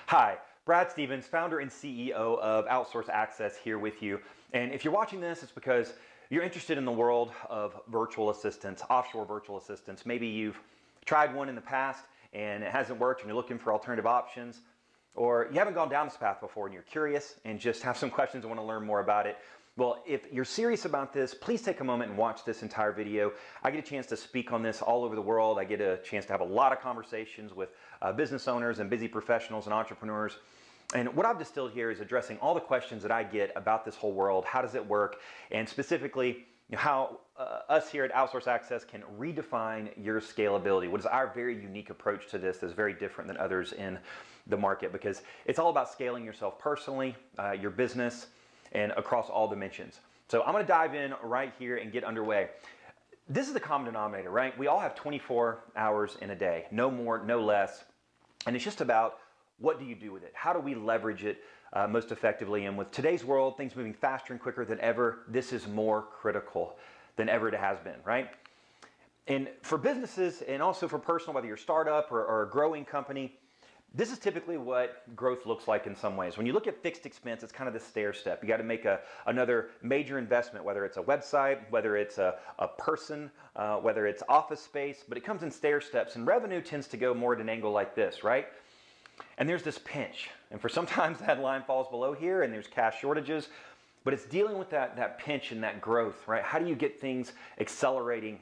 Hi, Brad Stevens, founder and CEO of Outsource Access here with you. And if you're watching this, it's because you're interested in the world of virtual assistants, offshore virtual assistants. Maybe you've tried one in the past and it hasn't worked and you're looking for alternative options, or you haven't gone down this path before and you're curious and just have some questions and want to learn more about it. Well, if you're serious about this, please take a moment and watch this entire video. I get a chance to speak on this all over the world. I get a chance to have a lot of conversations with business owners and busy professionals and entrepreneurs. And what I've distilled here is addressing all the questions that I get about this whole world. How does it work? And specifically, how us here at Outsource Access can redefine your scalability. What is our very unique approach to this that's very different than others in the market? Because it's all about scaling yourself personally, your business, and across all dimensions. So I'm going to dive in right here and get underway. This is the common denominator, right? We all have 24 hours in a day, no more, no less. And it's just about what do you do with it? How do we leverage it most effectively? And with today's world, things moving faster and quicker than ever, this is more critical than ever it has been, right? And for businesses and also for personal, whether you're a startup or a growing company, this is typically what growth looks like in some ways. When you look at fixed expense, it's kind of the stair step. You got to make another major investment, whether it's a website, whether it's a person, whether it's office space, but it comes in stair steps, and revenue tends to go more at an angle like this, right? And there's this pinch, and for sometimes that line falls below here and there's cash shortages, but it's dealing with that pinch and that growth, right? How do you get things accelerating?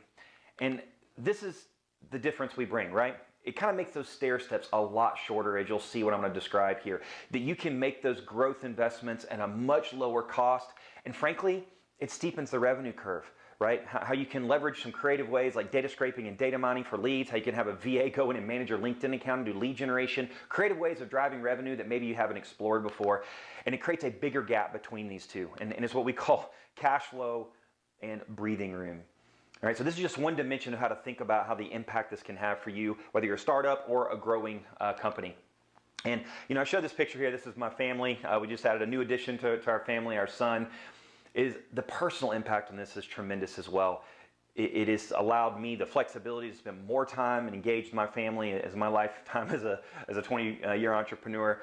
And this is the difference we bring, right? It kind of makes those stair steps a lot shorter, as you'll see what I'm going to describe here. That you can make those growth investments at a much lower cost, and frankly, it steepens the revenue curve, right? How you can leverage some creative ways like data scraping and data mining for leads, how you can have a VA go in and manage your LinkedIn account and do lead generation, creative ways of driving revenue that maybe you haven't explored before, and it creates a bigger gap between these two, and it's what we call cash flow and breathing room. All right, so this is just one dimension of how to think about how the impact this can have for you, whether you're a startup or a growing company. And I showed this picture here. This is my family. We just added a new addition to our family. Our son. Is the personal impact on this is tremendous as well. It has allowed me the flexibility to spend more time and engage with my family as my lifetime as a 20-year entrepreneur.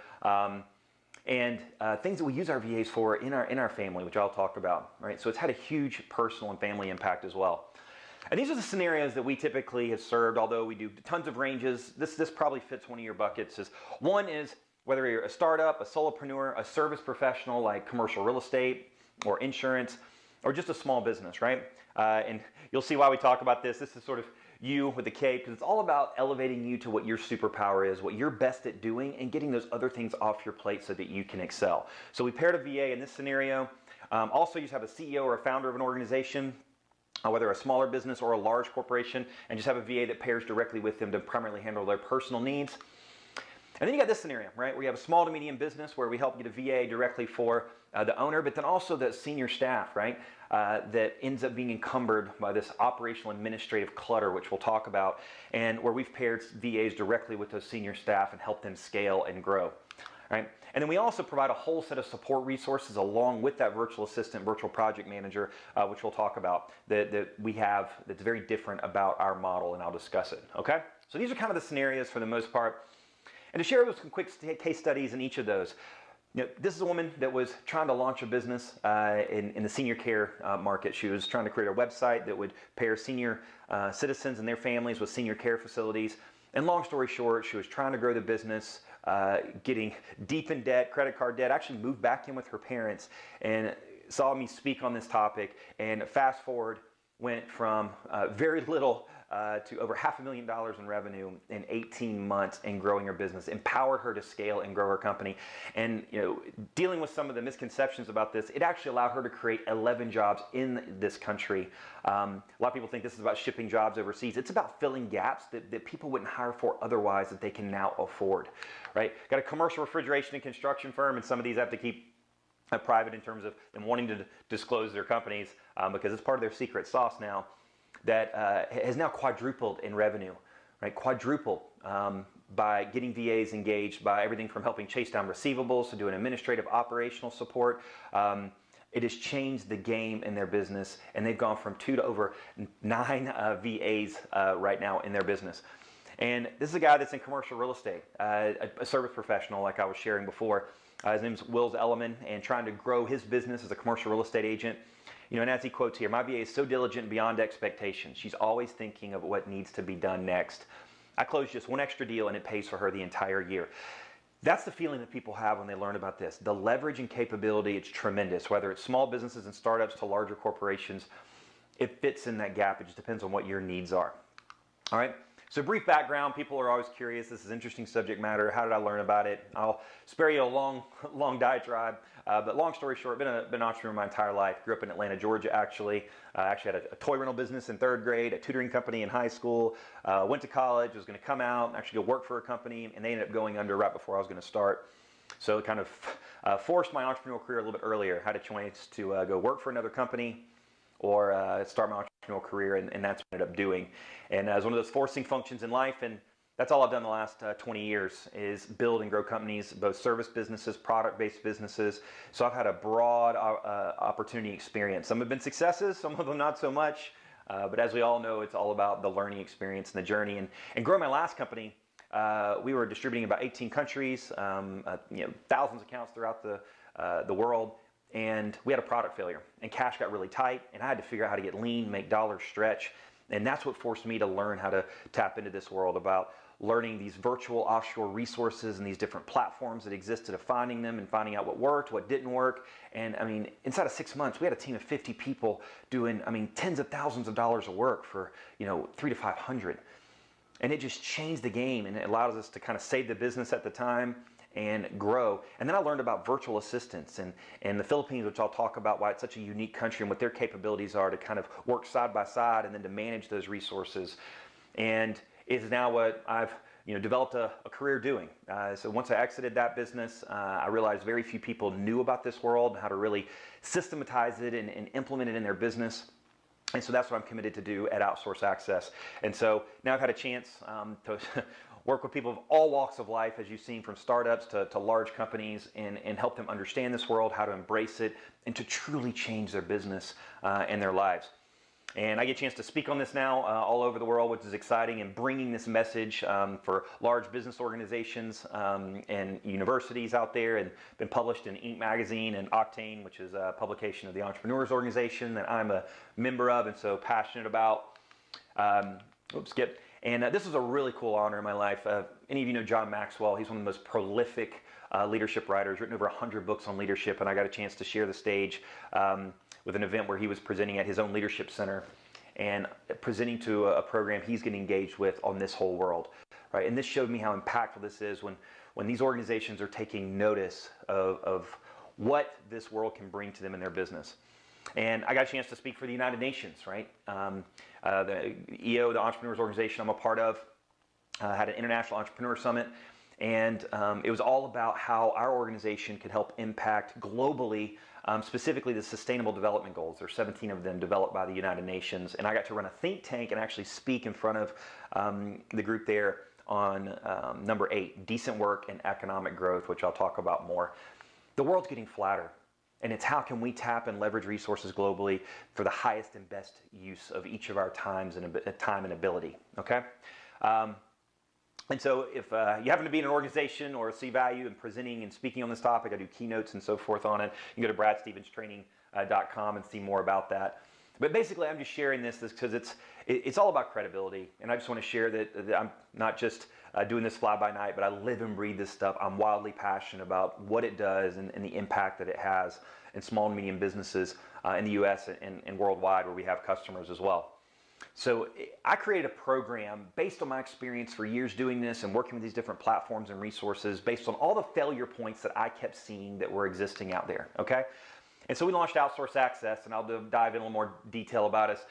And things that we use our VAs for in our family, which I'll talk about. Right, so it's had a huge personal and family impact as well. And these are the scenarios that we typically have served, although we do tons of ranges. This probably fits one of your buckets. One is whether you're a startup, a solopreneur, a service professional like commercial real estate or insurance, or just a small business, right? And you'll see why we talk about this. This is sort of you with a K, because it's all about elevating you to what your superpower is, what you're best at doing, and getting those other things off your plate so that you can excel. So we paired a VA in this scenario. Also, you have a CEO or a founder of an organization, whether a smaller business or a large corporation, and just have a VA that pairs directly with them to primarily handle their personal needs. And then you got this scenario, right, where you have a small to medium business where we help get a VA directly for the owner, but then also the senior staff, right, that ends up being encumbered by this operational administrative clutter, which we'll talk about, and where we've paired VAs directly with those senior staff and help them scale and grow. Right? And then we also provide a whole set of support resources along with that virtual assistant, virtual project manager, which we'll talk about, that we have that's very different about our model, and I'll discuss it. Okay? So these are kind of the scenarios for the most part. And to share with some quick case studies in each of those. This is a woman that was trying to launch a business in the senior care market. She was trying to create a website that would pair senior citizens and their families with senior care facilities. And long story short, she was trying to grow the business, getting deep in debt, credit card debt, actually moved back in with her parents and saw me speak on this topic, and fast forward, went from very little to over $500,000 in revenue in 18 months and growing her business, empowered her to scale and grow her company. And dealing with some of the misconceptions about this, it actually allowed her to create 11 jobs in this country. A lot of people think this is about shipping jobs overseas. It's about filling gaps that people wouldn't hire for otherwise that they can now afford, right? Got a commercial refrigeration and construction firm, and some of these have to keep private in terms of them wanting to disclose their companies because it's part of their secret sauce now, that has now quadrupled in revenue, right? Quadrupled by getting VAs engaged, by everything from helping chase down receivables to doing administrative operational support. It has changed the game in their business, and they've gone from 2 to over 9 VAs right now in their business. And this is a guy that's in commercial real estate, a service professional like I was sharing before. His name's Will's Elliman, and trying to grow his business as a commercial real estate agent. And as he quotes here, my VA is so diligent beyond expectations. She's always thinking of what needs to be done next. I closed just one extra deal and it pays for her the entire year. That's the feeling that people have when they learn about this. The leverage and capability, it's tremendous. Whether it's small businesses and startups to larger corporations, it fits in that gap. It just depends on what your needs are. All right. So brief background, people are always curious. This is interesting subject matter. How did I learn about it? I'll spare you a long diatribe. But long story short, been an entrepreneur my entire life. Grew up in Atlanta, Georgia, actually. Actually had a toy rental business in 3rd grade, a tutoring company in high school. Went to college, was going to come out, actually go work for a company, and they ended up going under right before I was going to start. So it kind of forced my entrepreneurial career a little bit earlier. Had a choice to go work for another company or start my entrepreneurial career, and that's what I ended up doing. And as one of those forcing functions in life, and that's all I've done the last 20 years, is build and grow companies, both service businesses, product-based businesses. So I've had a broad opportunity experience. Some have been successes, some of them not so much. But as we all know, it's all about the learning experience and the journey. And growing my last company, we were distributing about 18 countries, thousands of accounts throughout the world. And we had a product failure, and cash got really tight, and I had to figure out how to get lean, make dollars stretch. And that's what forced me to learn how to tap into this world, about learning these virtual offshore resources and these different platforms that existed, of finding them and finding out what worked, what didn't work. And I mean, inside of 6 months, we had a team of 50 people doing, tens of thousands of dollars of work for, 300 to 500. And it just changed the game, and it allowed us to kind of save the business at the time and grow. And then I learned about virtual assistants and the Philippines, which I'll talk about why it's such a unique country and what their capabilities are to kind of work side by side and then to manage those resources. And is now what I've developed a career doing. So once I exited that business, I realized very few people knew about this world and how to really systematize it and implement it in their business. And so that's what I'm committed to do at Outsource Access. And so now I've had a chance to work with people of all walks of life, as you've seen, from startups to large companies, and help them understand this world, how to embrace it, and to truly change their business and their lives. And I get a chance to speak on this now all over the world, which is exciting, and bringing this message for large business organizations and universities out there, and been published in Inc. magazine and Octane, which is a publication of the Entrepreneurs Organization that I'm a member of and so passionate about. And this is a really cool honor in my life. Any of you know John Maxwell? He's one of the most prolific leadership writers, written over 100 books on leadership, and I got a chance to share the stage with an event where he was presenting at his own leadership center and presenting to a program he's getting engaged with on this whole world, right? And this showed me how impactful this is when these organizations are taking notice of what this world can bring to them in their business. And I got a chance to speak for the United Nations, right? The EO, the Entrepreneurs Organization I'm a part of, had an International Entrepreneur Summit, and it was all about how our organization could help impact globally, specifically the Sustainable Development Goals. There's 17 of them developed by the United Nations, and I got to run a think tank and actually speak in front of the group there on number 8, decent work and economic growth, which I'll talk about more. The world's getting flatter. And it's how can we tap and leverage resources globally for the highest and best use of each of our time and ability, okay? And so if you happen to be in an organization or see value in presenting and speaking on this topic, I do keynotes and so forth on it. You can go to bradstevenstraining.com and see more about that. But basically, I'm just sharing this because it's all about credibility. And I just want to share that I'm not just doing this fly by night, but I live and breathe this stuff. I'm wildly passionate about what it does and the impact that it has in small and medium businesses in the U.S. and worldwide, where we have customers as well. So I created a program based on my experience for years doing this and working with these different platforms and resources, based on all the failure points that I kept seeing that were existing out there, okay? And so we launched Outsource Access, and I'll dive in a little more detail about us.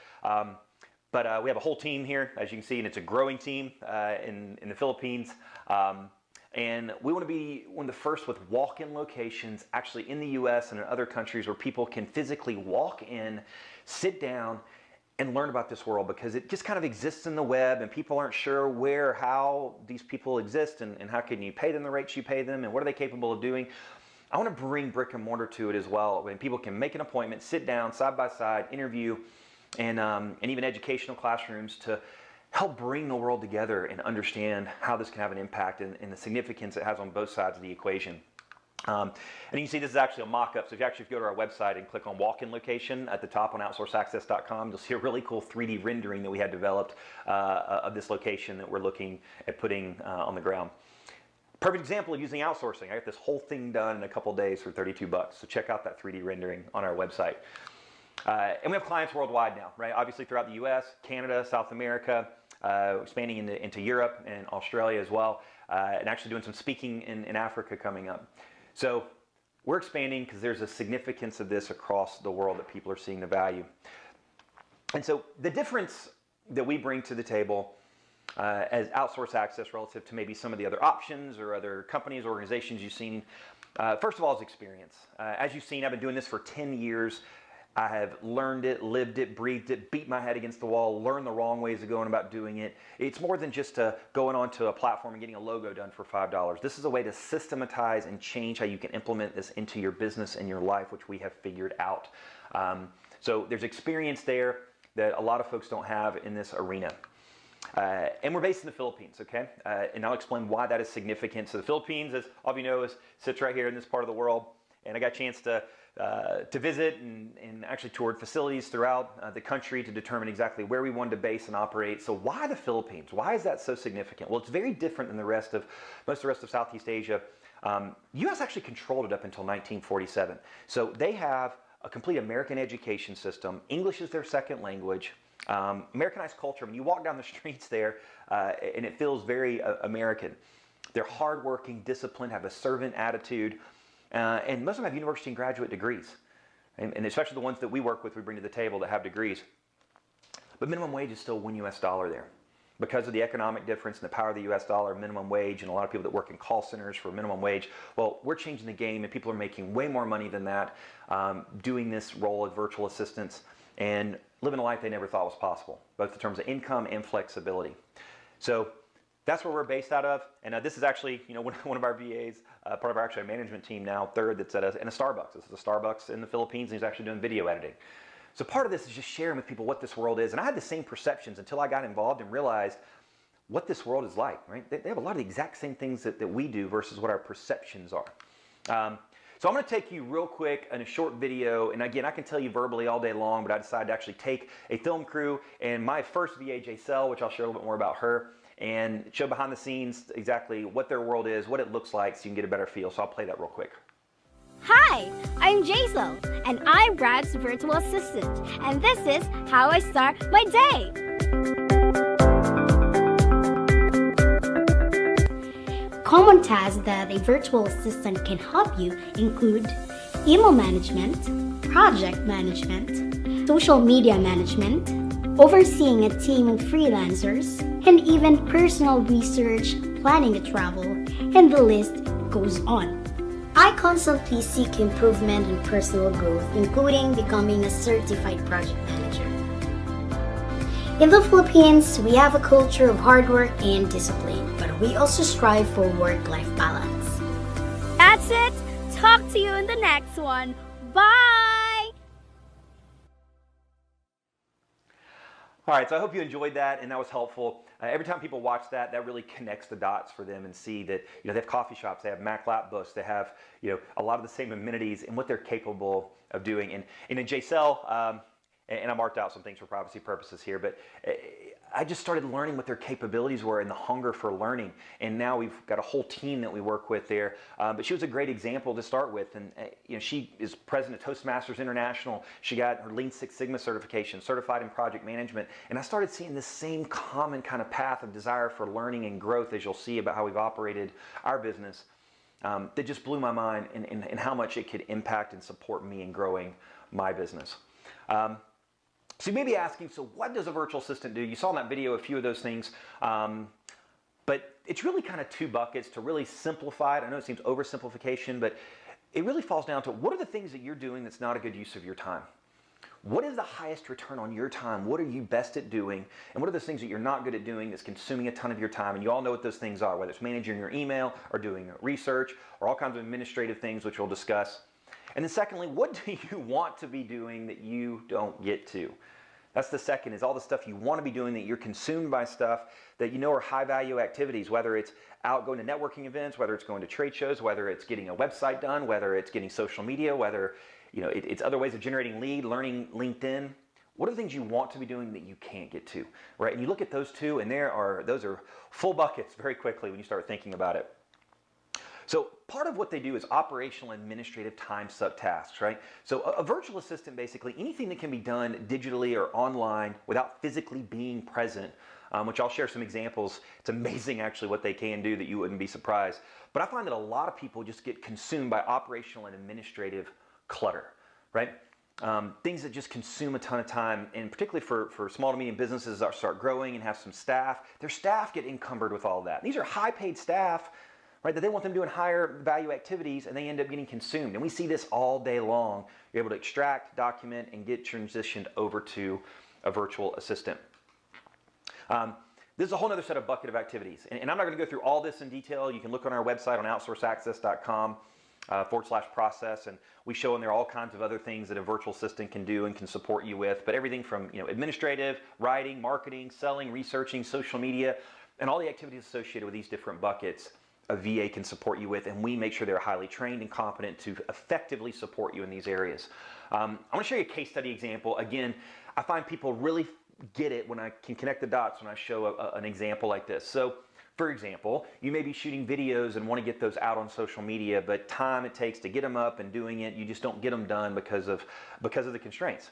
But we have a whole team here, as you can see, and it's a growing team in the Philippines. And we want to be one of the first with walk-in locations, actually in the U.S. and in other countries, where people can physically walk in, sit down, and learn about this world, because it just kind of exists in the web, and people aren't sure where, how these people exist, and how can you pay them the rates you pay them, and what are they capable of doing. I want to bring brick and mortar to it as well, when people can make an appointment, sit down, side by side, interview, and even educational classrooms to help bring the world together and understand how this can have an impact and the significance it has on both sides of the equation. And you can see this is actually a mock-up. So if you go to our website and click on walk-in location at the top on outsourceaccess.com, you'll see a really cool 3D rendering that we had developed of this location that we're looking at putting on the ground. Perfect example of using outsourcing. I got this whole thing done in a couple days for $32. So check out that 3D rendering on our website. And we have clients worldwide now, right? Obviously throughout the US, Canada, South America, expanding into Europe and Australia as well, and actually doing some speaking in Africa coming up. So we're expanding because there's a significance of this across the world that people are seeing the value. And so the difference that we bring to the table as Outsource Access relative to maybe some of the other options or other companies, organizations you've seen, first of all is experience. As you've seen, I've been doing this for 10 years. I have learned it, lived it, breathed it, beat my head against the wall, learned the wrong ways of going about doing it. It's more than just going onto a platform and getting a logo done for $5. This is a way to systematize and change how you can implement this into your business and your life, which we have figured out. So there's experience there that a lot of folks don't have in this arena. And we're based in the Philippines, okay? And I'll explain why that is significant. So the Philippines, as all of you know, sits right here in this part of the world. And I got a chance to visit and actually toured facilities throughout the country to determine exactly where we wanted to base and operate. So why the Philippines? Why is that so significant? Well, it's very different than most of the rest of Southeast Asia. U.S. actually controlled it up until 1947. So they have a complete American education system. English is their second language. Americanized culture. When you walk down the streets there, and it feels very American. They're hardworking, disciplined, have a servant attitude. And most of them have university and graduate degrees, and especially the ones that we work with, we bring to the table that have degrees. But minimum wage is still $1 there. Because of the economic difference and the power of the US dollar, minimum wage, and a lot of people that work in call centers for minimum wage, well, we're changing the game, and people are making way more money than that doing this role of virtual assistants and living a life they never thought was possible, both in terms of income and flexibility. So that's where we're based out of, and this is actually, one of our VAs, part of our actually management team now, third, that's in a Starbucks. This is a Starbucks in the Philippines, and he's actually doing video editing. So part of this is just sharing with people what this world is, and I had the same perceptions until I got involved and realized what this world is like, right? They have a lot of the exact same things that we do versus what our perceptions are. So I'm going to take you real quick in a short video, and again, I can tell you verbally all day long, but I decided to actually take a film crew and my first VA, J-Cell, which I'll share a little bit more about her, and show behind the scenes exactly what their world is, what it looks like, so you can get a better feel. So I'll play that real quick. Hi, I'm J-Cell, and I'm Brad's virtual assistant, and this is how I start my day. Common tasks that a virtual assistant can help you include email management, project management, social media management, overseeing a team of freelancers, and even personal research, planning a travel, and the list goes on. I constantly seek improvement and personal growth, including becoming a certified project manager. In the Philippines, we have a culture of hard work and discipline, but we also strive for work-life balance. That's it. Talk to you in the next one. Bye! All right, so I hope you enjoyed that and that was helpful. Every time people watch that, that really connects the dots for them and see that they have coffee shops, they have Mac lap books, they have a lot of the same amenities and what they're capable of doing. And in J-Cell, and I marked out some things for privacy purposes here, but I just started learning what their capabilities were and the hunger for learning. And now we've got a whole team that we work with there. But she was a great example to start with. And she is president of Toastmasters International. She got her Lean Six Sigma certification, certified in project management. And I started seeing this same common kind of path of desire for learning and growth, as you'll see about how we've operated our business, that just blew my mind in how much it could impact and support me in growing my business. So you may be asking, so what does a virtual assistant do? You saw in that video a few of those things, but it's really kind of two buckets to really simplify it. I know it seems oversimplification, but it really falls down to what are the things that you're doing that's not a good use of your time? What is the highest return on your time? What are you best at doing? And what are those things that you're not good at doing that's consuming a ton of your time? And you all know what those things are, whether it's managing your email or doing research or all kinds of administrative things, which we'll discuss. And then secondly, what do you want to be doing that you don't get to? That's the second, is all the stuff you want to be doing, that you're consumed by stuff that you know are high value activities, whether it's out going to networking events, whether it's going to trade shows, whether it's getting a website done, whether it's getting social media, whether it's other ways of generating lead, learning LinkedIn. What are the things you want to be doing that you can't get to, right? And you look at those two, and those are full buckets very quickly when you start thinking about it. So part of what they do is operational administrative time suck tasks, right? So a virtual assistant, basically anything that can be done digitally or online without physically being present, which I'll share some examples. It's amazing actually what they can do that you wouldn't be surprised. But I find that a lot of people just get consumed by operational and administrative clutter, right? Things that just consume a ton of time, and particularly for small to medium businesses that start growing and have some staff, their staff get encumbered with all of that. These are high paid staff, right, that they want them doing higher value activities, and they end up getting consumed. And we see this all day long. You're able to extract, document, and get transitioned over to a virtual assistant. This is a whole other set of bucket of activities. And I'm not going to go through all this in detail. You can look on our website on outsourceaccess.com /process, and we show in there all kinds of other things that a virtual assistant can do and can support you with. But everything from administrative, writing, marketing, selling, researching, social media, and all the activities associated with these different buckets, a VA can support you with, and we make sure they're highly trained and competent to effectively support you in these areas. I want to show you a case study example. Again, I find people really get it when I can connect the dots when I show an example like this. So, for example, you may be shooting videos and want to get those out on social media, but time it takes to get them up and doing it, you just don't get them done because of the constraints.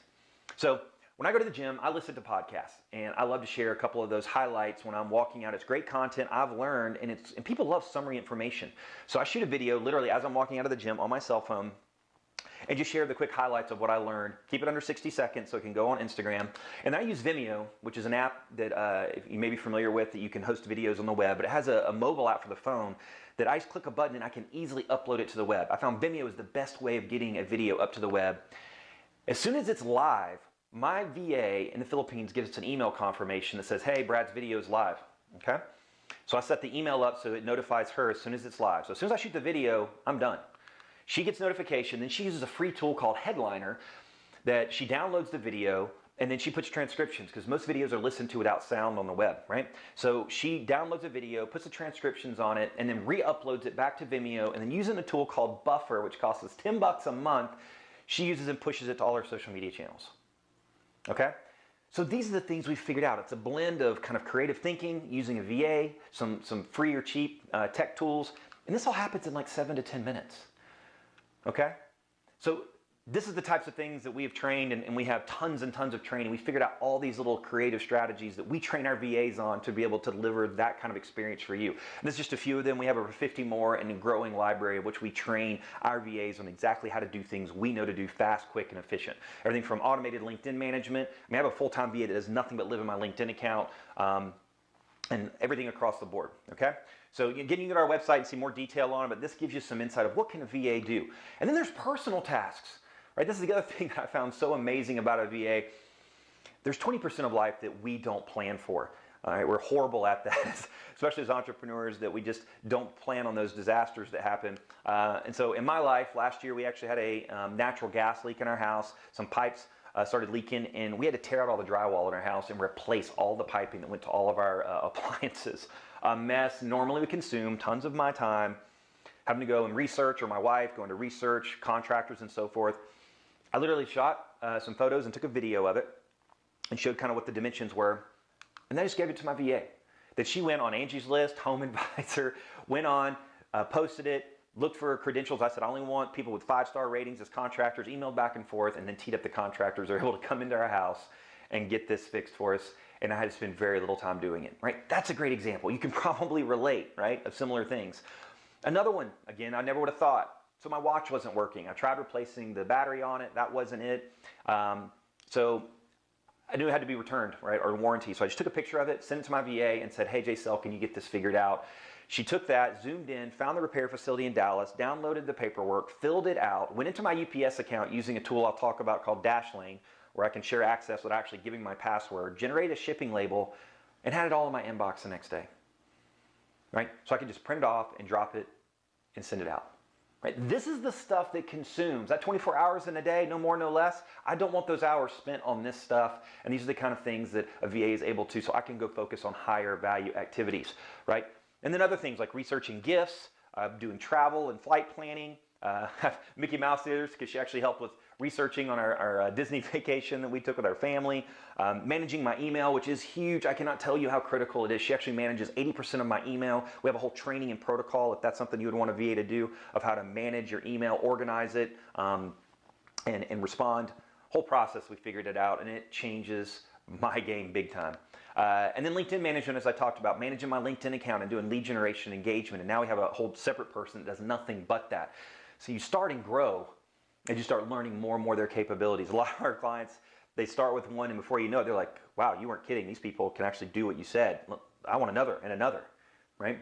So when I go to the gym, I listen to podcasts, and I love to share a couple of those highlights when I'm walking out. It's great content I've learned, and people love summary information. So I shoot a video literally as I'm walking out of the gym on my cell phone, and just share the quick highlights of what I learned. Keep it under 60 seconds so it can go on Instagram. And I use Vimeo, which is an app that if you may be familiar with, that you can host videos on the web, but it has a mobile app for the phone that I just click a button and I can easily upload it to the web. I found Vimeo is the best way of getting a video up to the web. As soon as it's live, my VA in the Philippines gives us an email confirmation that says, hey, Brad's video is live, okay? So I set the email up so it notifies her as soon as it's live. So as soon as I shoot the video, I'm done. She gets notification, then she uses a free tool called Headliner that she downloads the video, and then she puts transcriptions, because most videos are listened to without sound on the web, right? So she downloads a video, puts the transcriptions on it, and then re-uploads it back to Vimeo, and then using a tool called Buffer, which costs us $10 a month, she uses and pushes it to all her social media channels. Okay? So these are the things we've figured out. It's a blend of kind of creative thinking, using a VA, some free or cheap tech tools, and this all happens in like 7 to 10 minutes. Okay? So this is the types of things that we have trained, and we have tons and tons of training. We figured out all these little creative strategies that we train our VAs on to be able to deliver that kind of experience for you. And this is just a few of them. We have over 50 more and a growing library of which we train our VAs on exactly how to do things we know to do fast, quick, and efficient. Everything from automated LinkedIn management. I mean, I have a full-time VA that does nothing but live in my LinkedIn account, and everything across the board, okay? So you can get to our website and see more detail on it, but this gives you some insight of what can a VA do. And then there's personal tasks. Right, this is the other thing that I found so amazing about a VA. There's 20% of life that we don't plan for. All right, we're horrible at that, especially as entrepreneurs, that we just don't plan on those disasters that happen. And so in my life, last year, we actually had a natural gas leak in our house. Some pipes started leaking, and we had to tear out all the drywall in our house and replace all the piping that went to all of our appliances. A mess. Normally would consume tons of my time, having to go and research, or my wife going to research, contractors and so forth. I literally shot some photos and took a video of it and showed kind of what the dimensions were. And then I just gave it to my VA. That she went on Angie's List, Home Advisor, went on, posted it, looked for credentials. I said, I only want people with 5-star ratings as contractors, emailed back and forth, and then teed up the contractors. They're able to come into our house and get this fixed for us. And I had to spend very little time doing it, right? That's a great example. You can probably relate, right, of similar things. Another one, again, I never would have thought. So my watch wasn't working. I tried replacing the battery on it. That wasn't it. So I knew it had to be returned, right, or warranty. So I just took a picture of it, sent it to my VA, and said, hey, JCL, can you get this figured out? She took that, zoomed in, found the repair facility in Dallas, downloaded the paperwork, filled it out, went into my UPS account using a tool I'll talk about called Dashlane, where I can share access without actually giving my password, generate a shipping label, and had it all in my inbox the next day. Right? So I could just print it off and drop it and send it out. Right? This is the stuff that consumes. That 24 hours in a day, no more, no less. I don't want those hours spent on this stuff. And these are the kind of things that a VA is able to, so I can go focus on higher value activities, right? And then other things like researching gifts, doing travel and flight planning. Have Mickey Mouse ears because she actually helped with researching on our Disney vacation that we took with our family. Managing my email, which is huge. I cannot tell you how critical it is. She actually manages 80% of my email. We have a whole training and protocol, if that's something you would want a VA to do, of how to manage your email, organize it, and respond. Whole process, we figured it out, and it changes my game big time. And then LinkedIn management, as I talked about, managing my LinkedIn account and doing lead generation engagement. And now we have a whole separate person that does nothing but that. So you start and grow, and you start learning more and more of their capabilities. A lot of our clients, they start with one, and before you know it, they're like, wow, you weren't kidding. These people can actually do what you said. I want another and another, right?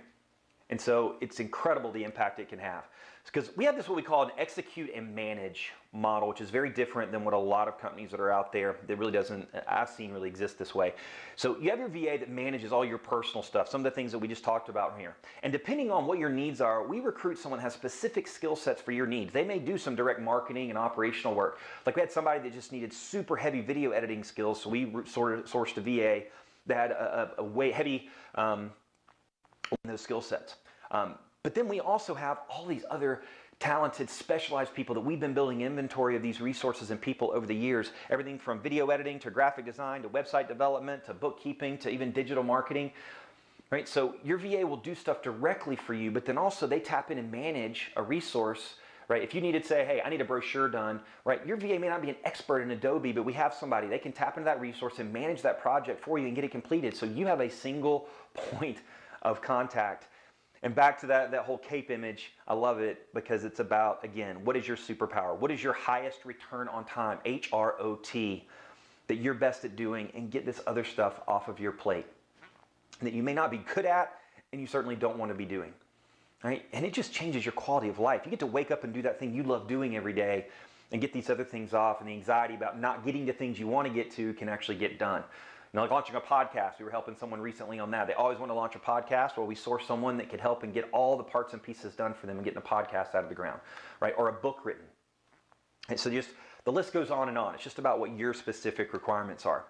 And so it's incredible the impact it can have. Because we have this what we call an execute and manage model, which is very different than what a lot of companies that are out there that really doesn't, I've seen really exist this way. So you have your VA that manages all your personal stuff, some of the things that we just talked about here. And depending on what your needs are, we recruit someone that has specific skill sets for your needs. They may do some direct marketing and operational work. Like we had somebody that just needed super heavy video editing skills, so we sourced a VA that had a way heavy those skill sets. But then we also have all these other talented, specialized people that we've been building inventory of these resources and people over the years. Everything from video editing to graphic design to website development to bookkeeping to even digital marketing. Right? So your VA will do stuff directly for you, but then also they tap in and manage a resource. Right? If you needed to say, hey, I need a brochure done, right? Your VA may not be an expert in Adobe, but we have somebody. They can tap into that resource and manage that project for you and get it completed. So you have a single point of contact. And back to that whole cape image, I love it because it's about, again, what is your superpower? What is your highest return on time, HROT, that you're best at doing, and get this other stuff off of your plate that you may not be good at and you certainly don't want to be doing, right? And it just changes your quality of life. You get to wake up and do that thing you love doing every day and get these other things off, and the anxiety about not getting to things you want to get to can actually get done. You know, like launching a podcast. We were helping someone recently on that. They always want to launch a podcast. Well, we source someone that could help and get all the parts and pieces done for them and getting a podcast out of the ground, right? Or a book written. And so just the list goes on and on. It's just about what your specific requirements are.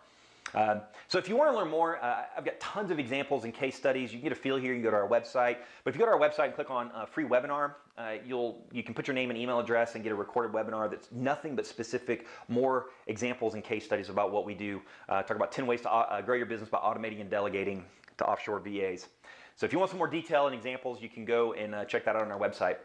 So if you want to learn more, I've got tons of examples and case studies. You can get a feel here. You can go to our website. But if you go to our website and click on free webinar, you can put your name and email address and get a recorded webinar that's nothing but specific, more examples and case studies about what we do. Talk about 10 ways to grow your business by automating and delegating to offshore VAs. So if you want some more detail and examples, you can go and check that out on our website.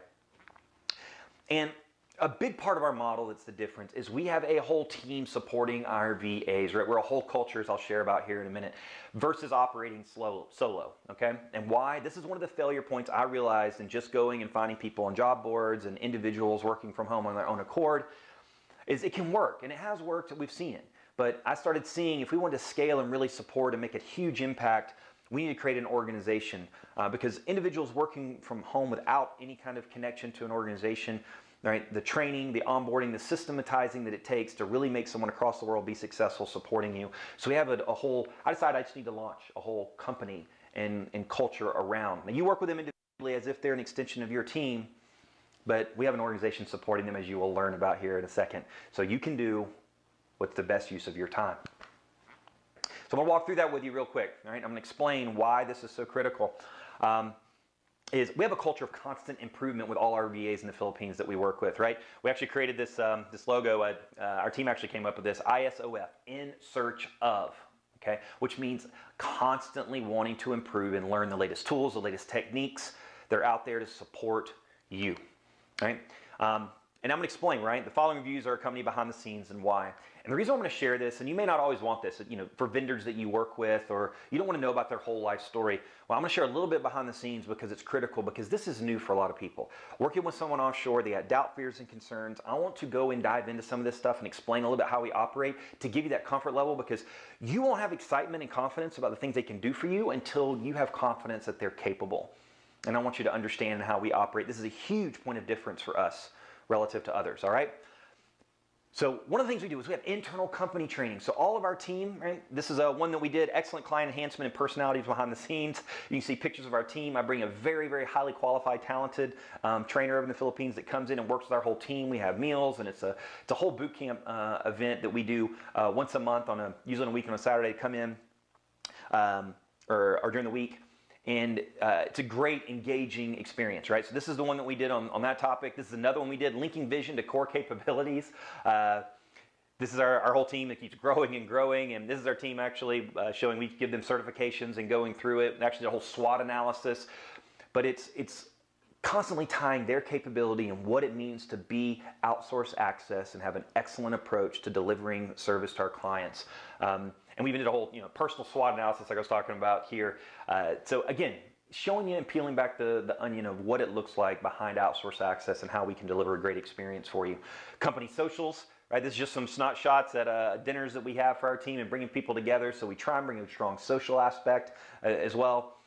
And a big part of our model that's the difference is we have a whole team supporting our VAs, right? We're a whole culture, as I'll share about here in a minute, versus operating solo, okay? And why? This is one of the failure points I realized in just going and finding people on job boards and individuals working from home on their own accord, is it can work, and it has worked, and we've seen it. But I started seeing if we wanted to scale and really support and make a huge impact, we need to create an organization because individuals working from home without any kind of connection to an organization, right? The training, the onboarding, the systematizing that it takes to really make someone across the world be successful supporting you. So we have a whole, I decided I just need to launch a whole company and culture around. Now you work with them individually as if they're an extension of your team, but we have an organization supporting them, as you will learn about here in a second. So you can do what's the best use of your time. So I'm gonna walk through that with you real quick, all right? I'm gonna explain why this is so critical. Is we have a culture of constant improvement with all our VAs in the Philippines that we work with, right? We actually created this, this logo, our team actually came up with this, ISOF, in search of, okay? Which means constantly wanting to improve and learn the latest tools, the latest techniques. They're out there to support you, right? And I'm gonna explain, right? The following reviews are a company behind the scenes and why. And the reason I'm gonna share this, and you may not always want this, you know, for vendors that you work with, or you don't wanna know about their whole life story. Well, I'm gonna share a little bit behind the scenes because it's critical, because this is new for a lot of people. Working with someone offshore, they got doubt, fears, and concerns. I want to go and dive into some of this stuff and explain a little bit how we operate to give you that comfort level, because you won't have excitement and confidence about the things they can do for you until you have confidence that they're capable. And I want you to understand how we operate. This is a huge point of difference for us relative to others, all right? So one of the things we do is we have internal company training. So all of our team, right? This is one that we did, excellent client enhancement and personalities behind the scenes. You can see pictures of our team. I bring a very, very highly qualified, talented trainer over in the Philippines that comes in and works with our whole team. We have meals, and it's a whole boot camp event that we do once a month usually on a week on a Saturday. Come in or during the week. And it's a great, engaging experience, right? So this is the one that we did on that topic. This is another one we did, linking vision to core capabilities. This is our whole team that keeps growing and growing, and this is our team actually showing we give them certifications and going through it, and actually the whole SWOT analysis. But it's constantly tying their capability and what it means to be Outsource Access and have an excellent approach to delivering service to our clients. And we even did a whole personal SWOT analysis like I was talking about here. So again, showing you and peeling back the onion of what it looks like behind Outsource Access and how we can deliver a great experience for you. Company socials, right? This is just some snot shots at dinners that we have for our team and bringing people together. So we try and bring a strong social aspect as well.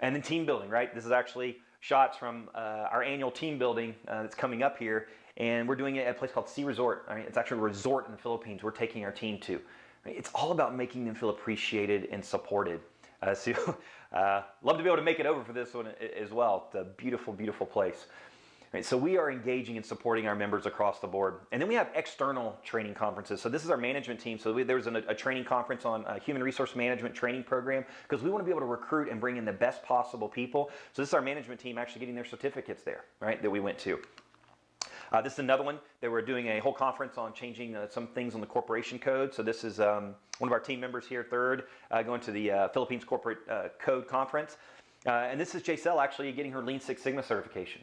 And then team building, right? This is actually shots from our annual team building that's coming up here. And we're doing it at a place called Sea Resort. I mean, it's actually a resort in the Philippines we're taking our team to. It's all about making them feel appreciated and supported. Love to be able to make it over for this one as well. It's a beautiful, beautiful place. Right, so we are engaging and supporting our members across the board. And then we have external training conferences. So this is our management team. So there's a training conference on human resource management training program because we want to be able to recruit and bring in the best possible people. So this is our management team actually getting their certificates there, right, that we went to. This is another one that we're doing a whole conference on changing some things on the corporation code. So this is one of our team members here, third, going to the Philippines Corporate Code Conference. And this is Jacelle actually getting her Lean Six Sigma certification.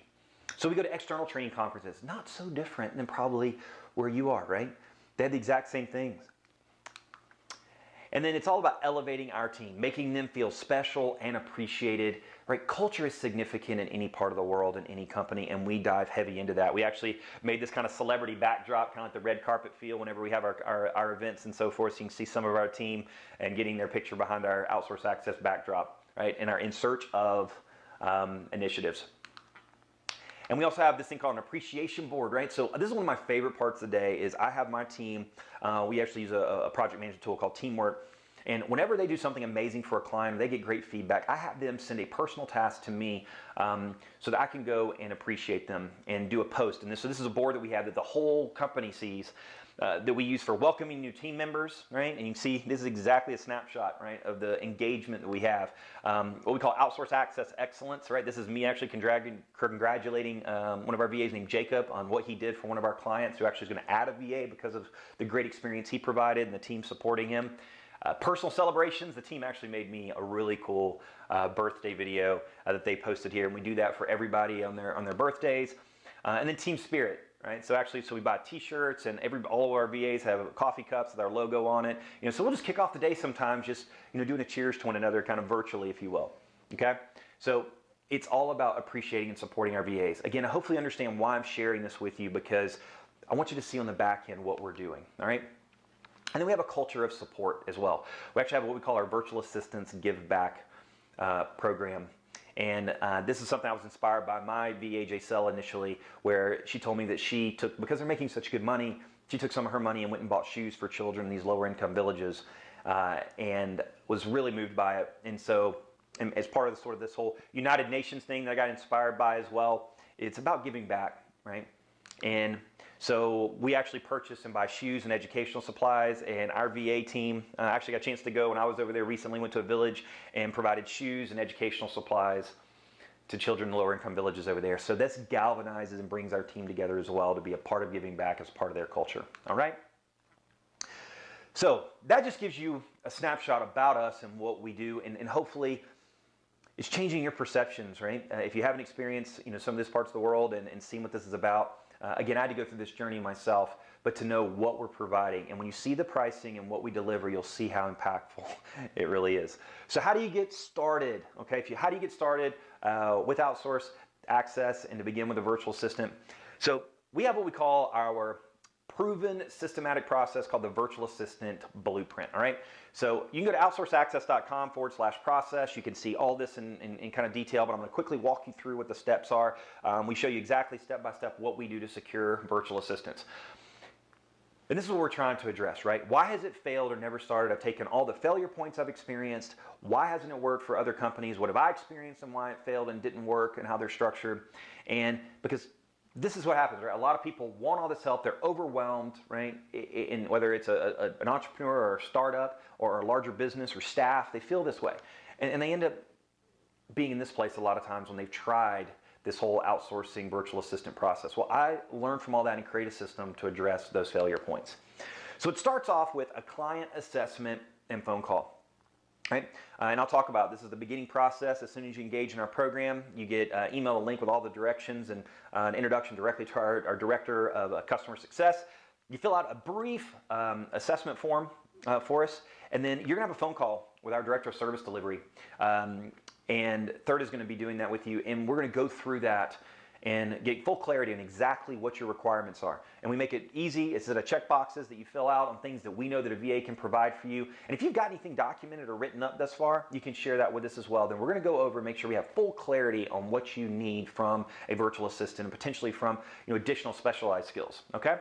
So we go to external training conferences, not so different than probably where you are, right? They have the exact same things. And then it's all about elevating our team, making them feel special and appreciated, right? Culture is significant in any part of the world, in any company, and we dive heavy into that. We actually made this kind of celebrity backdrop, kind of like the red carpet feel whenever we have our events and so forth. So you can see some of our team and getting their picture behind our Outsource Access backdrop, right? And our in search of initiatives. And we also have this thing called an appreciation board, right? So this is one of my favorite parts of the day is I have my team, we actually use a project management tool called Teamwork. And whenever they do something amazing for a client, they get great feedback, I have them send a personal task to me so that I can go and appreciate them and do a post. And so this is a board that we have that the whole company sees that we use for welcoming new team members, right? And you can see this is exactly a snapshot, right, of the engagement that we have. What we call Outsource Access Excellence, right? This is me actually congratulating one of our VAs named Jacob on what he did for one of our clients who actually is going to add a VA because of the great experience he provided and the team supporting him. Personal celebrations, the team actually made me a really cool birthday video that they posted here, and we do that for everybody on their birthdays. And then team spirit, right? So we buy t-shirts, and all of our VAs have coffee cups with our logo on it. So we'll just kick off the day sometimes just doing a cheers to one another, kind of virtually, if you will. Okay, so it's all about appreciating and supporting our VAs. Again, I hopefully understand why I'm sharing this with you because I want you to see on the back end what we're doing. All right. And then we have a culture of support as well. We actually have what we call our Virtual Assistants Give Back program. And this is something I was inspired by my VA Jacelle initially, where she told me that she took, because they're making such good money, she took some of her money and went and bought shoes for children in these lower income villages and was really moved by it. And so, and as part of this whole United Nations thing that I got inspired by as well, it's about giving back, right? And so we actually purchase and buy shoes and educational supplies, and our VA team actually got a chance to go when I was over there recently, went to a village and provided shoes and educational supplies to children in lower income villages over there. So this galvanizes and brings our team together as well to be a part of giving back as part of their culture. All right? So that just gives you a snapshot about us and what we do, and hopefully it's changing your perceptions, right? If you haven't experienced some of these parts of the world and seen what this is about, again, I had to go through this journey myself, but to know what we're providing. And when you see the pricing and what we deliver, you'll see how impactful it really is. So how do you get started? Okay, how do you get started with Outsource Access and to begin with a virtual assistant? So we have what we call our proven systematic process called the Virtual Assistant Blueprint, all right? So you can go to outsourceaccess.com/process. You can see all this in kind of detail, but I'm gonna quickly walk you through what the steps are. We show you exactly step by step what we do to secure virtual assistants. And this is what we're trying to address, right? Why has it failed or never started? I've taken all the failure points I've experienced. Why hasn't it worked for other companies? What have I experienced and why it failed and didn't work and how they're structured? And because this is what happens, right? A lot of people want all this help. They're overwhelmed, right? In whether it's an entrepreneur or a startup or a larger business or staff, they feel this way. And they end up being in this place a lot of times when they've tried this whole outsourcing virtual assistant process. Well, I learned from all that and create a system to address those failure points. So it starts off with a client assessment and phone call, right? And I'll talk about this is the beginning process. As soon as you engage in our program, you get email a link with all the directions and an introduction directly to our director of customer success. You fill out a brief assessment form for us, and then you're gonna have a phone call with our director of service delivery. And Third is going to be doing that with you, and we're going to go through that and get full clarity on exactly what your requirements are. And we make it easy. It's a set of checkboxes that you fill out on things that we know that a VA can provide for you. And if you've got anything documented or written up thus far, you can share that with us as well. Then we're going to go over and make sure we have full clarity on what you need from a virtual assistant and potentially from additional specialized skills. Okay?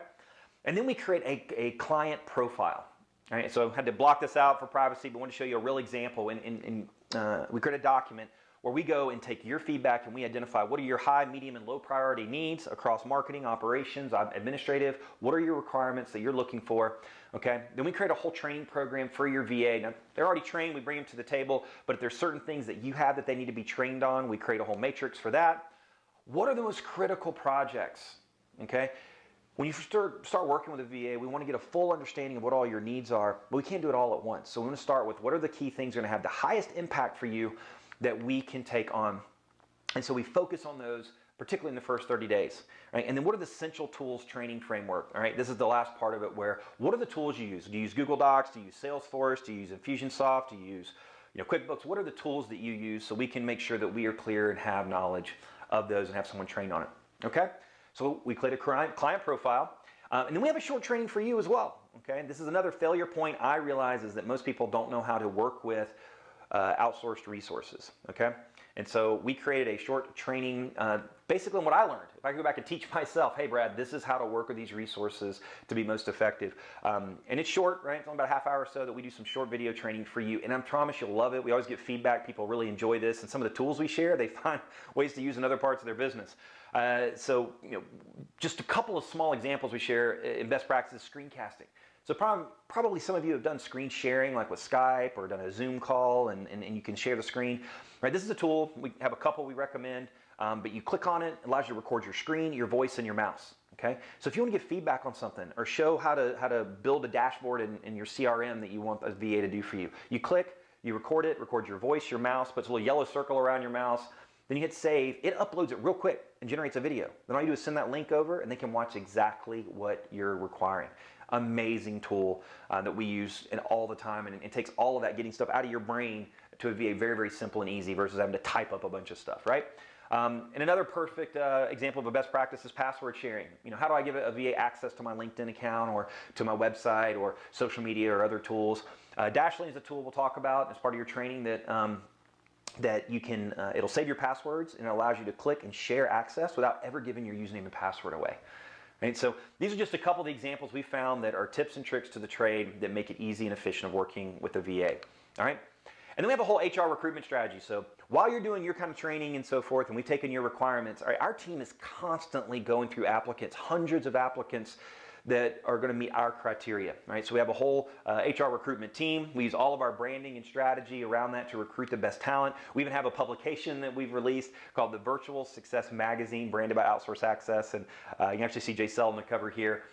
And then we create a client profile. All right, so I had to block this out for privacy, but I want to show you a real example. We create a document where we go and take your feedback and we identify what are your high, medium, and low priority needs across marketing, operations, administrative. What are your requirements that you're looking for? Okay, then we create a whole training program for your VA. Now, they're already trained, we bring them to the table, but if there's certain things that you have that they need to be trained on, we create a whole matrix for that. What are the most critical projects? Okay. When you start working with a VA, we want to get a full understanding of what all your needs are, but we can't do it all at once. So we want to start with what are the key things that are going to have the highest impact for you that we can take on. And so we focus on those, particularly in the first 30 days. Right? And then what are the essential tools training framework? All right, this is the last part of it where what are the tools you use? Do you use Google Docs? Do you use Salesforce? Do you use Infusionsoft? Do you use QuickBooks? What are the tools that you use so we can make sure that we are clear and have knowledge of those and have someone trained on it? Okay? So we create a client profile, and then we have a short training for you as well. Okay, this is another failure point I realize is that most people don't know how to work with outsourced resources. Okay, and so we created a short training, basically on what I learned. If I could go back and teach myself, hey Brad, this is how to work with these resources to be most effective. And it's short, right? It's only about a half hour or so that we do some short video training for you, and I promise you'll love it. We always get feedback. People really enjoy this, and some of the tools we share, they find ways to use in other parts of their business. So just a couple of small examples we share in best practices: screencasting. So probably some of you have done screen sharing, like with Skype, or done a Zoom call, and you can share the screen. Right? This is a tool. We have a couple we recommend, but you click on it, it allows you to record your screen, your voice, and your mouse. Okay? So if you want to get feedback on something or show how to build a dashboard in your CRM that you want a VA to do for you, you click, you record it, record your voice, your mouse, puts a little yellow circle around your mouse. Then you hit save, it uploads it real quick and generates a video. Then all you do is send that link over and they can watch exactly what you're requiring. Amazing tool that we use all the time, and it takes all of that getting stuff out of your brain to a VA very, very simple and easy versus having to type up a bunch of stuff, right? And another perfect example of a best practice is password sharing. How do I give a VA access to my LinkedIn account or to my website or social media or other tools? Dashlane is a tool we'll talk about as part of your training that you can, it'll save your passwords and it allows you to click and share access without ever giving your username and password away. Right? So these are just a couple of the examples we found that are tips and tricks to the trade that make it easy and efficient of working with a VA. All right? And then we have a whole HR recruitment strategy. So while you're doing your kind of training and so forth, and we've taken your requirements, all right, our team is constantly going through applicants, hundreds of applicants that are going to meet our criteria, right? So we have a whole HR recruitment team. We use all of our branding and strategy around that to recruit the best talent. We even have a publication that we've released called the Virtual Success Magazine, branded by Outsource Access. And you can actually see Jay Sell on the cover here,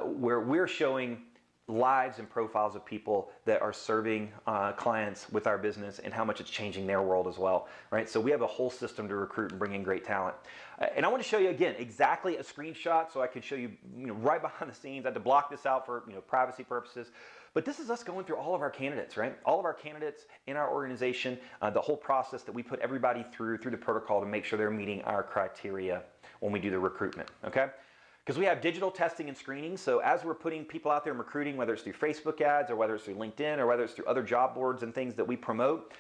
where we're showing lives and profiles of people that are serving clients with our business and how much it's changing their world as well, right? So we have a whole system to recruit and bring in great talent. And I want to show you again exactly a screenshot so I can show you, right behind the scenes. I had to block this out for privacy purposes. But this is us going through all of our candidates, right? All of our candidates in our organization, the whole process that we put everybody through the protocol to make sure they're meeting our criteria when we do the recruitment, okay? Because we have digital testing and screening, so as we're putting people out there and recruiting, whether it's through Facebook ads or whether it's through LinkedIn or whether it's through other job boards and things that we promote,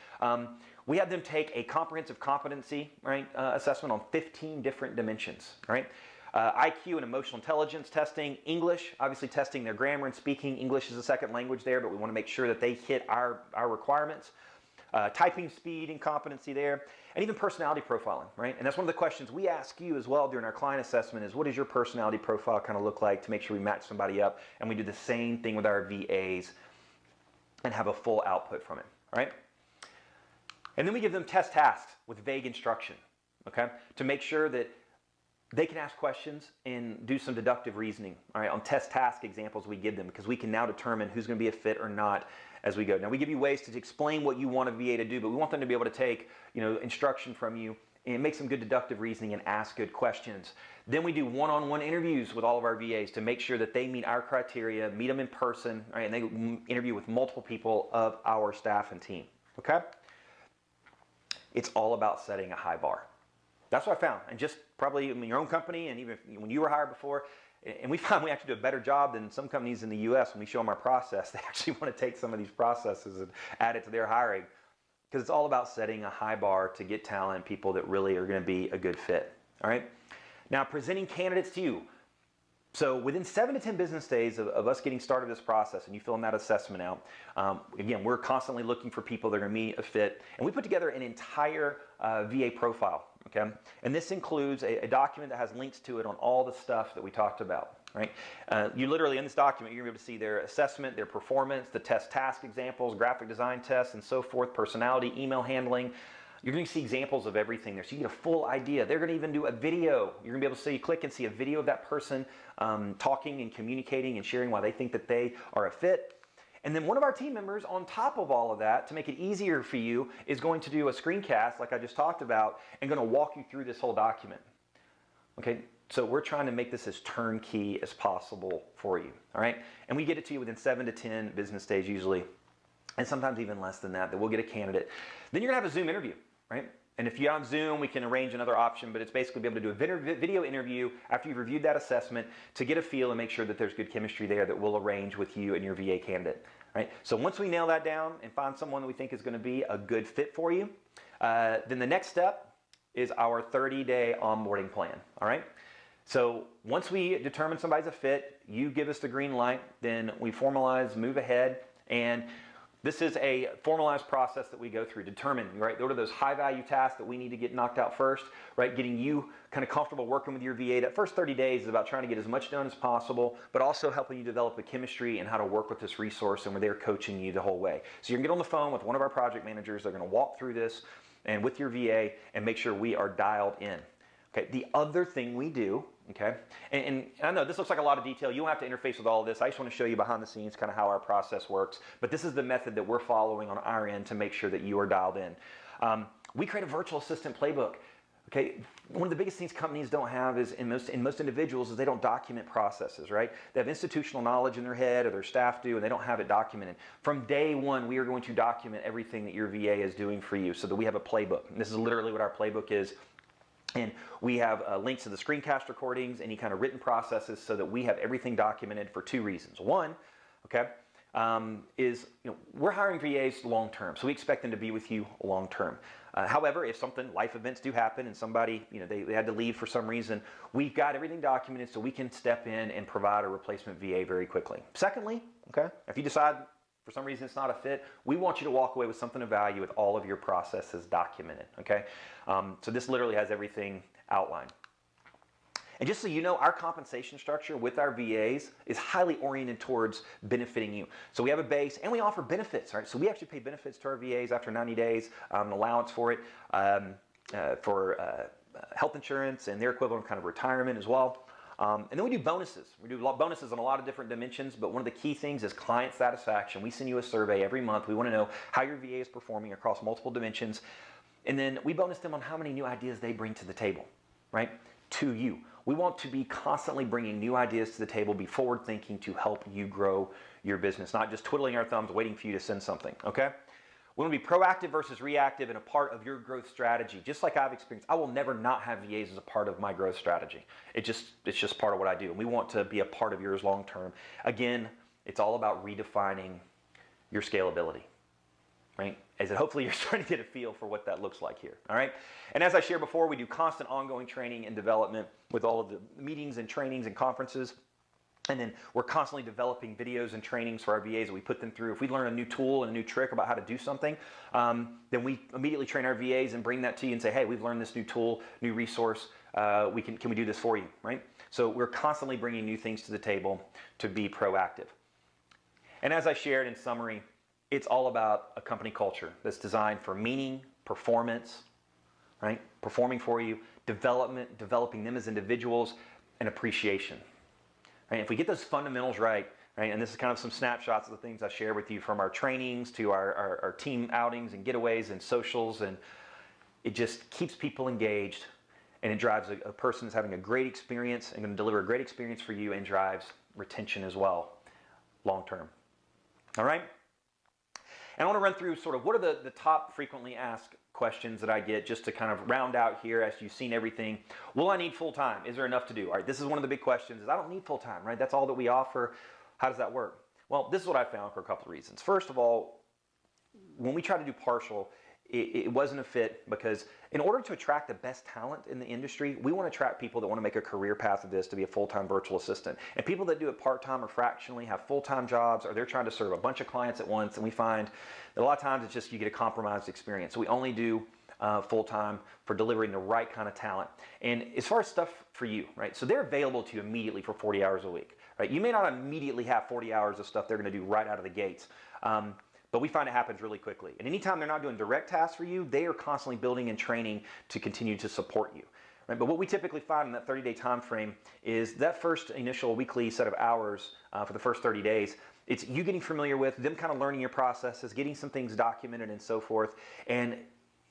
we have them take a comprehensive competency assessment on 15 different dimensions, right? IQ and emotional intelligence testing, English, obviously testing their grammar and speaking. English is a second language there, but we want to make sure that they hit our requirements. Typing speed and competency there, and even personality profiling, right? And that's one of the questions we ask you as well during our client assessment is, what does your personality profile kind of look like to make sure we match somebody up? And we do the same thing with our VAs and have a full output from it, right? And then we give them test tasks with vague instruction, okay? To make sure that they can ask questions and do some deductive reasoning, all right, on test task examples we give them, because we can now determine who's going to be a fit or not as we go. Now, we give you ways to explain what you want a VA to do, but we want them to be able to take, instruction from you and make some good deductive reasoning and ask good questions. Then we do one-on-one interviews with all of our VAs to make sure that they meet our criteria, meet them in person, right, and they interview with multiple people of our staff and team, okay? It's all about setting a high bar. That's what I found, and just probably in your own company, and even when you were hired before, and we found we actually do a better job than some companies in the U.S. when we show them our process. They actually want to take some of these processes and add it to their hiring, because it's all about setting a high bar to get talent, people that really are going to be a good fit. All right. Now, presenting candidates to you. So within 7 to 10 business days of us getting started this process and you filling that assessment out, again, we're constantly looking for people that are going to meet a fit, and we put together an entire VA profile. Okay, and this includes a document that has links to it on all the stuff that we talked about, right? You literally, in this document, you're going to be able to see their assessment, their performance, the test task examples, graphic design tests, and so forth, personality, email handling. You're going to see examples of everything there, so you get a full idea. They're going to even do a video. You're going to be able to see, click and see a video of that person talking and communicating and sharing why they think that they are a fit. And then one of our team members, on top of all of that, to make it easier for you, is going to do a screencast like I just talked about and going to walk you through this whole document. Okay, so we're trying to make this as turnkey as possible for you, all right? And we get it to you within 7 to 10 business days usually, and sometimes even less than that we'll get a candidate. Then you're going to have a Zoom interview, right? And if you're on Zoom, we can arrange another option, but it's basically be able to do a video interview after you've reviewed that assessment to get a feel and make sure that there's good chemistry there that we'll arrange with you and your VA candidate. Right? So once we nail that down and find someone that we think is going to be a good fit for you, then the next step is our 30-day onboarding plan. All right? So once we determine somebody's a fit, you give us the green light, then we formalize, move ahead, and this is a formalized process that we go through, determine, right, what are those high-value tasks that we need to get knocked out first, right, getting you kind of comfortable working with your VA. That first 30 days is about trying to get as much done as possible, but also helping you develop the chemistry and how to work with this resource, and we're there coaching you the whole way. So you're going to get on the phone with one of our project managers. They're going to walk through this and with your VA and make sure we are dialed in. Okay, the other thing we do, okay, and I know this looks like a lot of detail. You don't have to interface with all of this. I just want to show you behind the scenes kind of how our process works. But this is the method that we're following on our end to make sure that you are dialed in. We create a virtual assistant playbook. Okay, one of the biggest things companies don't have is in most individuals is they don't document processes, right? They have institutional knowledge in their head, or their staff do, and they don't have it documented. From day one, we are going to document everything that your VA is doing for you so that we have a playbook. And this is literally what our playbook is. And we have links to the screencast recordings, any kind of written processes, so that we have everything documented for 2 reasons. One, okay, is we're hiring VAs long term, so we expect them to be with you long term. However, if life events do happen, and somebody they had to leave for some reason, we've got everything documented so we can step in and provide a replacement VA very quickly. Secondly, okay, if you decide for some reason it's not a fit, we want you to walk away with something of value with all of your processes documented, okay? So this literally has everything outlined. And just so you know, our compensation structure with our VAs is highly oriented towards benefiting you. So we have a base and we offer benefits, right? So we actually pay benefits to our VAs after 90 days, an allowance for it, for health insurance and their equivalent kind of retirement as well. And then we do bonuses. We do bonuses on a lot of different dimensions, but one of the key things is client satisfaction. We send you a survey every month. We want to know how your VA is performing across multiple dimensions. And then we bonus them on how many new ideas they bring to the table, right? To you. We want to be constantly bringing new ideas to the table, be forward thinking to help you grow your business, not just twiddling our thumbs waiting for you to send something, okay? We want to be proactive versus reactive and a part of your growth strategy. Just like I've experienced, I will never not have VAs as a part of my growth strategy. It's just part of what I do. And we want to be a part of yours long term. Again, it's all about redefining your scalability. right? As hopefully you're starting to get a feel for what that looks like here, all right? And as I shared before, we do constant ongoing training and development with all of the meetings and trainings and conferences. And then we're constantly developing videos and trainings for our VAs that we put them through. If we learn a new tool and a new trick about how to do something, then we immediately train our VAs and bring that to you and say, hey, we've learned this new tool, new resource. Can we do this for you, right? So we're constantly bringing new things to the table to be proactive. And as I shared in summary, it's all about a company culture that's designed for meaning, performance, right? Performing for you, development, developing them as individuals, and appreciation. Right? If we get those fundamentals right, and this is kind of some snapshots of the things I share with you from our trainings to our team outings and getaways and socials, and it just keeps people engaged, and it drives a person that's having a great experience and going to deliver a great experience for you, and drives retention as well, long term. All right? And I want to run through sort of what are the top frequently asked questions that I get, just to kind of round out here as you've seen everything. Will I need full-time? Is there enough to do? All right, this is one of the big questions, is I don't need full-time, right? That's all that we offer. How does that work? Well, this is what I found for a couple of reasons. First of all, when we try to do partial, it wasn't a fit, because in order to attract the best talent in the industry, we want to attract people that want to make a career path of this to be a full-time virtual assistant. And people that do it part-time or fractionally have full-time jobs, or they're trying to serve a bunch of clients at once, and we find that a lot of times it's just you get a compromised experience. So we only do full-time for delivering the right kind of talent. And as far as stuff for you, right? So they're available to you immediately for 40 hours a week, right? You may not immediately have 40 hours of stuff they're going to do right out of the gates. But we find it happens really quickly. And anytime they're not doing direct tasks for you, they are constantly building and training to continue to support you. Right? But what we typically find in that 30-day time frame is that first initial weekly set of hours for the first 30 days, it's you getting familiar with them, kind of learning your processes, getting some things documented and so forth, and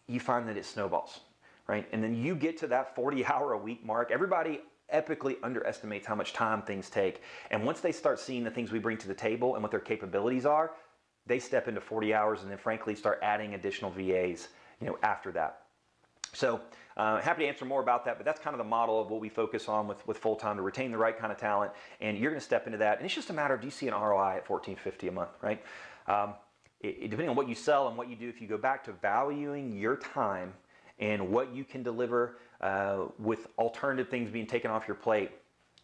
you find that it snowballs, right? And then you get to that 40-hour-a-week mark. Everybody epically underestimates how much time things take. And once they start seeing the things we bring to the table and what their capabilities are, they step into 40 hours and then frankly start adding additional VAs, after that. So happy to answer more about that, but that's kind of the model of what we focus on with full-time to retain the right kind of talent. And you're going to step into that. And it's just a matter of, do you see an ROI at $14.50 a month, right? Depending on what you sell and what you do, if you go back to valuing your time and what you can deliver with alternative things being taken off your plate,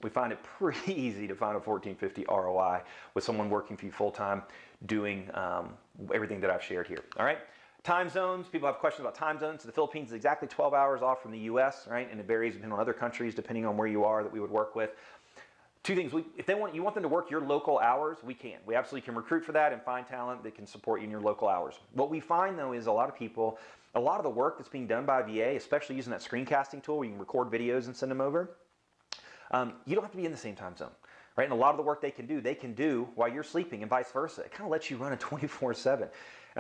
we find it pretty easy to find a $14.50 ROI with someone working for you full-time doing everything that I've shared here. All right. Time zones. People have questions about time zones. So the Philippines is exactly 12 hours off from the U.S., right? And it varies depending on other countries, depending on where you are that we would work with. Two things. If you want them to work your local hours, we can. We absolutely can recruit for that and find talent that can support you in your local hours. What we find, though, is a lot of the work that's being done by VA, especially using that screencasting tool where you can record videos and send them over, you don't have to be in the same time zone. Right? And a lot of the work they can do while you're sleeping, and vice versa. It kind of lets you run a 24/7. And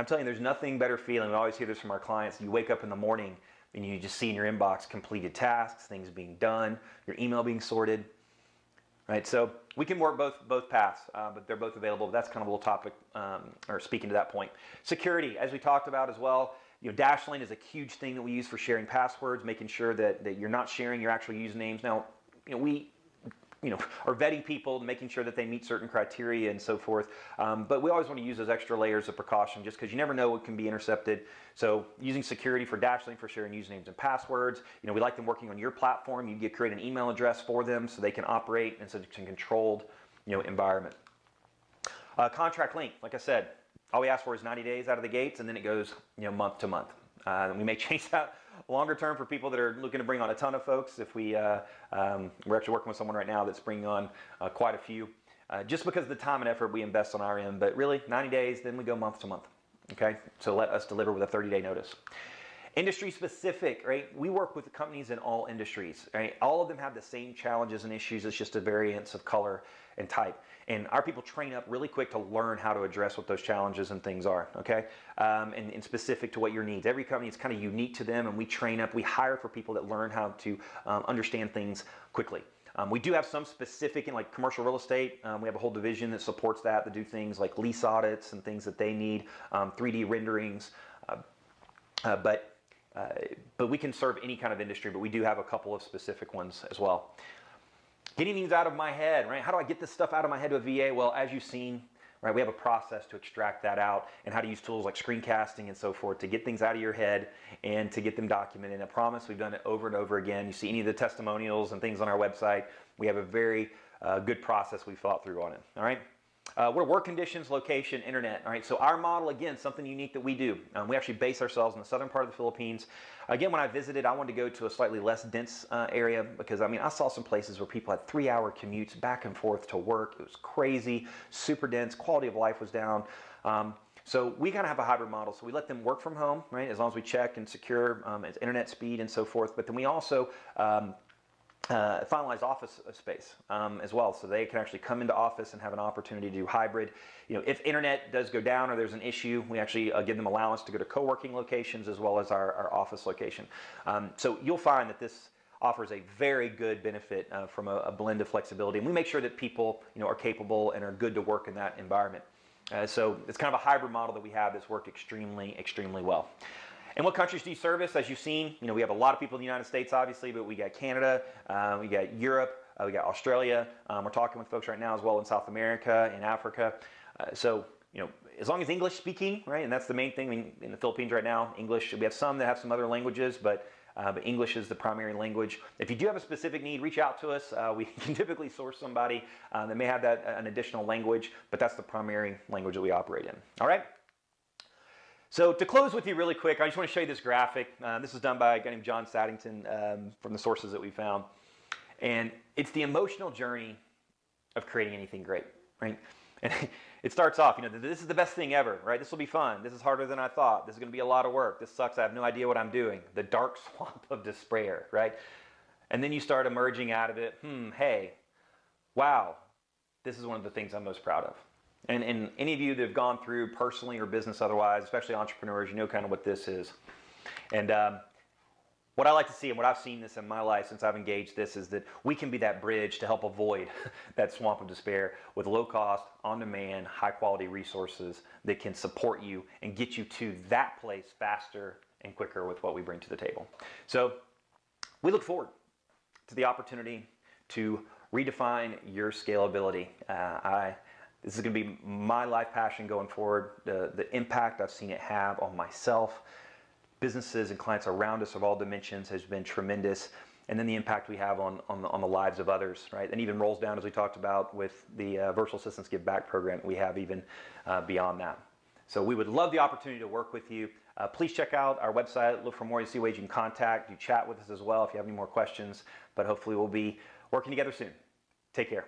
I'm telling you, there's nothing better feeling. We always hear this from our clients. You wake up in the morning and you just see in your inbox completed tasks, things being done, your email being sorted. Right? So we can work both paths, but they're both available. That's kind of a little topic, or speaking to that point. Security, as we talked about as well. Dashlane is a huge thing that we use for sharing passwords, making sure that you're not sharing your actual usernames. Now, we are vetting people, making sure that they meet certain criteria and so forth. But we always want to use those extra layers of precaution just because you never know what can be intercepted. So using security for Dashlane for sharing usernames and passwords. We like them working on your platform. You create an email address for them so they can operate in such a controlled environment. Contract length, like I said, all we ask for is 90 days out of the gates, and then it goes month to month. We may change that longer term for people that are looking to bring on a ton of folks. If we're actually working with someone right now that's bringing on quite a few, just because of the time and effort we invest on our end. But really, 90 days, then we go month to month. Okay, so let us deliver with a 30-day notice. Industry specific, right? We work with companies in all industries, right? All of them have the same challenges and issues. It's just a variance of color and type. And our people train up really quick to learn how to address what those challenges and things are, okay? And specific to what your needs. Every company is kind of unique to them, and we train up. We hire for people that learn how to understand things quickly. We do have some specific in like commercial real estate. We have a whole division that supports that do things like lease audits and things that they need, 3D renderings. But we can serve any kind of industry, but we do have a couple of specific ones as well. Getting things out of my head, right? How do I get this stuff out of my head to a VA? Well, as you've seen, right? We have a process to extract that out and how to use tools like screencasting and so forth to get things out of your head and to get them documented. And I promise we've done it over and over again. You see any of the testimonials and things on our website, we have a very good process we've thought through on it, all right? What are work conditions, location, internet? All right, so our model, again, something unique that we do. We actually base ourselves in the southern part of the Philippines. Again, when I visited, I wanted to go to a slightly less dense area because, I mean, I saw some places where people had 3-hour commutes back and forth to work. It was crazy, super dense, quality of life was down. So we kind of have a hybrid model. So we let them work from home, right, as long as we check and secure its internet speed and so forth. But then we also finalized office space as well, so they can actually come into office and have an opportunity to do hybrid. You know, if internet does go down or there's an issue, we actually give them allowance to go to co-working locations as well as our office location. So you'll find that this offers a very good benefit from a blend of flexibility, and we make sure that people, you know, are capable and are good to work in that environment. So it's kind of a hybrid model that we have that's worked extremely, extremely well. And what countries do you service? As you've seen, you know, we have a lot of people in the United States, obviously, but we got Canada, we got Europe, we got Australia. We're talking with folks right now as well in South America, in Africa. So, you know, as long as English speaking, right, and that's the main thing. I mean, in the Philippines right now, English. We have some that have some other languages, but English is the primary language. If you do have a specific need, reach out to us. We can typically source somebody that may have an additional language, but that's the primary language that we operate in. All right. So to close with you really quick, I just want to show you this graphic. This is done by a guy named John Saddington from the sources that we found. And it's the emotional journey of creating anything great, right? And it starts off, you know, this is the best thing ever, right? This will be fun. This is harder than I thought. This is going to be a lot of work. This sucks. I have no idea what I'm doing. The dark swamp of despair, right? And then you start emerging out of it. Hey, wow, this is one of the things I'm most proud of. And any of you that have gone through personally or business otherwise, especially entrepreneurs, you know kind of what this is. And what I like to see, and what I've seen this in my life since I've engaged this, is that we can be that bridge to help avoid that swamp of despair with low cost, on-demand, high-quality resources that can support you and get you to that place faster and quicker with what we bring to the table. So we look forward to the opportunity to redefine your scalability. This is going to be my life passion going forward. The impact I've seen it have on myself, businesses and clients around us of all dimensions has been tremendous. And then the impact we have on the lives of others, right? And even rolls down, as we talked about, with the Virtual Assistants Give Back program we have even beyond that. So we would love the opportunity to work with you. Please check out our website, look for more, you see ways you can contact, you chat with us as well if you have any more questions. But hopefully we'll be working together soon. Take care.